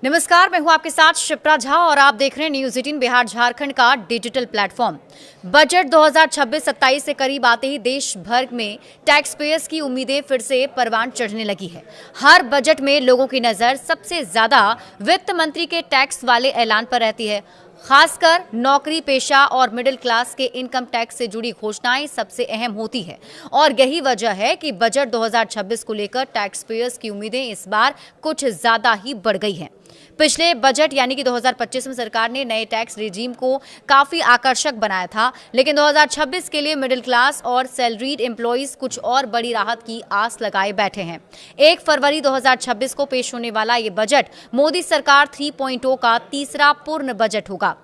नमस्कार, मैं हूं आपके साथ शिप्रा झा और आप देख रहे हैं न्यूज़ 18 बिहार झारखंड का डिजिटल प्लेटफॉर्म। बजट 2026-27 से करीब आते ही देश भर में टैक्स पेयर्स की उम्मीदें फिर से परवान चढ़ने लगी है। हर बजट में लोगों की नजर सबसे ज्यादा वित्त मंत्री के टैक्स वाले ऐलान पर रहती है। खासकर नौकरी पेशा और मिडिल क्लास के इनकम टैक्स से जुड़ी घोषणाएं सबसे अहम होती है और यही वजह है कि बजट 2026 को लेकर टैक्स पेयर्स की उम्मीदें इस बार कुछ ज्यादा ही बढ़ गई हैं। पिछले बजट यानी कि 2025 में सरकार ने नए टैक्स रिजीम को काफी आकर्षक बनाया था, लेकिन 2026 के लिए मिडिल क्लास और सैलरीड एम्प्लॉइज कुछ और बड़ी राहत की आस लगाए बैठे हैं। 1 फरवरी 2026 को पेश होने वाला ये बजट मोदी सरकार 3.0 का तीसरा पूर्ण बजट होगा।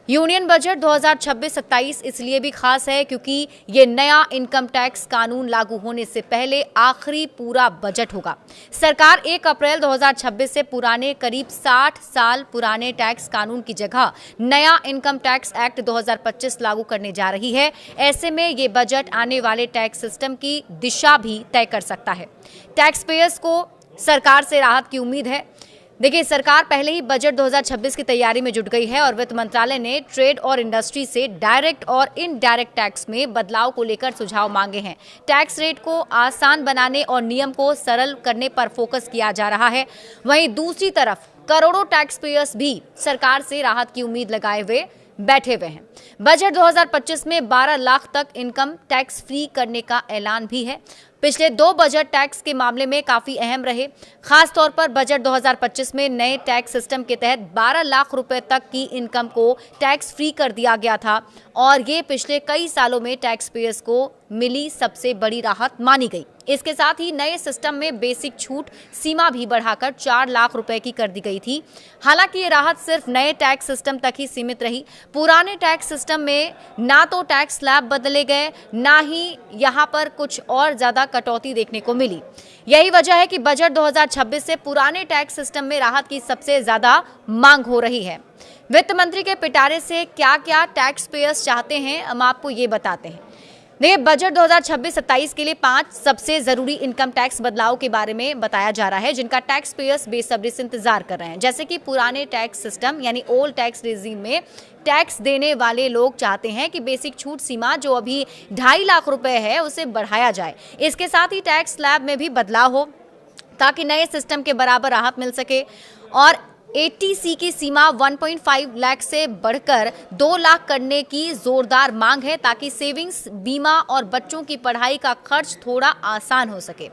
यूनियन बजट 2026-27 इसलिए भी खास है क्योंकि ये नया इनकम टैक्स कानून लागू होने से पहले आखिरी पूरा बजट होगा। सरकार 1 अप्रैल 2026 से पुराने करीब 60 साल पुराने टैक्स कानून की जगह नया इनकम टैक्स एक्ट 2025 लागू करने जा रही है। ऐसे में ये बजट आने वाले टैक्स सिस्टम की दिशा भी तय कर सकता है। टैक्स पेयर्स को सरकार से राहत की उम्मीद है। देखिए, सरकार पहले ही बजट 2026 की तैयारी में जुट गई है और वित्त मंत्रालय ने ट्रेड और इंडस्ट्री से डायरेक्ट और इनडायरेक्ट टैक्स में बदलाव को लेकर सुझाव मांगे हैं। टैक्स रेट को आसान बनाने और नियम को सरल करने पर फोकस किया जा रहा है। वहीं दूसरी तरफ करोड़ों टैक्स पेयर्स भी सरकार से राहत की उम्मीद लगाए हुए बैठे हुए हैं। बजट 2025 में 12 लाख तक इनकम टैक्स फ्री करने का ऐलान भी है। पिछले 2 बजट टैक्स के मामले में काफी अहम रहे। खास तौर पर बजट 2025 में नए टैक्स सिस्टम के तहत 12 लाख रुपए तक की इनकम को टैक्स फ्री कर दिया गया था और ये पिछले कई सालों में टैक्स पेयर्स को मिली सबसे बड़ी राहत मानी गई। इसके साथ ही नए सिस्टम में बेसिक छूट सीमा भी बढ़ाकर 4 लाख रुपए की कर दी गई थी। हालांकि ये राहत सिर्फ नए टैक्स सिस्टम तक ही सीमित रही। पुराने टैक्स सिस्टम में ना तो टैक्स स्लैब बदले गए, ना ही यहाँ पर कुछ और ज्यादा कटौती देखने को मिली। यही वजह है कि बजट 2026 से पुराने टैक्स सिस्टम में राहत की सबसे ज्यादा मांग हो रही है। वित्त मंत्री के पिटारे से क्या क्या टैक्स पेयर्स चाहते हैं, हम आपको ये बताते हैं। देखिए, बजट 2026-27 के लिए 5 सबसे जरूरी इनकम टैक्स बदलाव के बारे में बताया जा रहा है, जिनका टैक्स पेयर्स बेसब्री से इंतजार कर रहे हैं। जैसे कि पुराने टैक्स सिस्टम यानी ओल्ड टैक्स रेजिम में टैक्स देने वाले लोग चाहते हैं कि बेसिक छूट सीमा जो अभी 2.5 लाख रुपए है उसे बढ़ाया जाए। इसके साथ ही टैक्स स्लैब में भी बदलाव हो ताकि नए सिस्टम के बराबर राहत मिल सके और ATC की सीमा 1.5 लाख से बढ़कर 2 लाख करने की जोरदार मांग है ताकि सेविंग्स, बीमा और बच्चों की पढ़ाई का खर्च थोड़ा आसान हो सके।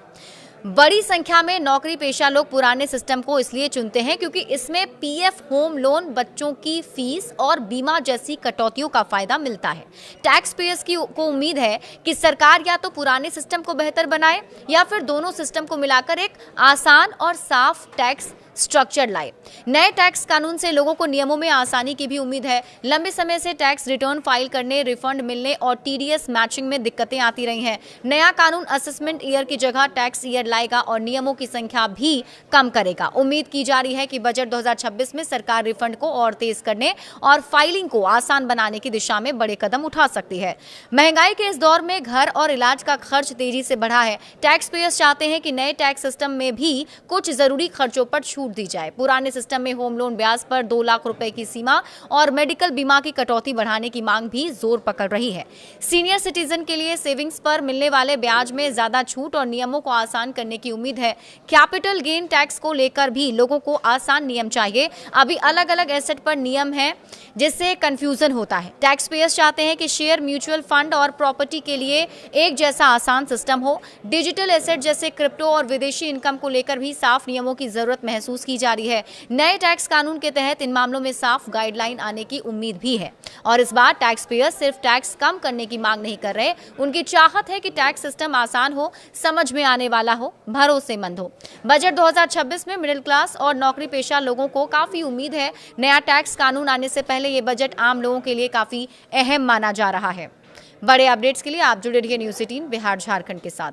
बड़ी संख्या में नौकरी पेशा लोग पुराने सिस्टम को इसलिए चुनते हैं क्योंकि इसमें PF, होम लोन, बच्चों की फीस और बीमा जैसी कटौतियों का फायदा मिलता है। टैक्स पेयर्स को उम्मीद है कि सरकार या तो पुराने सिस्टम को बेहतर बनाए या फिर दोनों सिस्टम को मिलाकर एक आसान और साफ टैक्स स्ट्रक्चर लाए। नए टैक्स कानून से लोगों को नियमों में आसानी की भी उम्मीद है। लंबे समय से टैक्स रिटर्न फाइल करने, रिफंड मिलने और TDS मैचिंग में दिक्कतें आती रही हैं। नया कानून असेसमेंट ईयर की जगह टैक्स ईयर लाएगा और नियमों की संख्या भी कम करेगा। उम्मीद की जा रही है कि बजट 2026 में सरकार रिफंड को और तेज करने और फाइलिंग को आसान बनाने की दिशा में बड़े कदम उठा सकती है। महंगाई के इस दौर में घर और इलाज का खर्च तेजी से बढ़ा है। टैक्स पेयर्स चाहते हैं कि नए टैक्स सिस्टम में भी कुछ जरूरी खर्चों पर छूट दी जाए। पुराने सिस्टम में होम लोन ब्याज पर 2 लाख रुपए की सीमा और मेडिकल बीमा की कटौती बढ़ाने की मांग भी जोर पकड़ रही है। सीनियर सिटीजन के लिए सेविंग्स पर मिलने वाले ब्याज में ज्यादा छूट और नियमों को आसान करने की उम्मीद है। कैपिटल गेन टैक्स को लेकर भी लोगों को आसान नियम चाहिए। अभी अलग अलग एसेट पर नियम है जिससे कंफ्यूजन होता है। टैक्स पेयर्स चाहते हैं कि शेयर, म्यूचुअल फंड और प्रॉपर्टी के लिए एक जैसा आसान सिस्टम हो। डिजिटल एसेट जैसे क्रिप्टो और विदेशी इनकम को लेकर भी साफ नियमों की जरूरत महसूस की जा रही है। नए टैक्स कानून के तहत इन मामलों में साफ गाइडलाइन आने की उम्मीद भी है और इस बार टैक्स पेयर्स सिर्फ टैक्स कम करने की मांग नहीं कर रहे, उनकी चाहत है कि टैक्स सिस्टम आसान हो, समझ में आने वाला हो, भरोसेमंद हो। बजट 2026 में मिडिल क्लास और नौकरी पेशा लोगों को काफी उम्मीद है। नया टैक्स कानून आने से पहले ये बजट आम लोगों के लिए काफी अहम माना जा रहा है। बड़े अपडेट्स के लिए आप जुड़े रहिए न्यूज़ 18 बिहार झारखंड के साथ।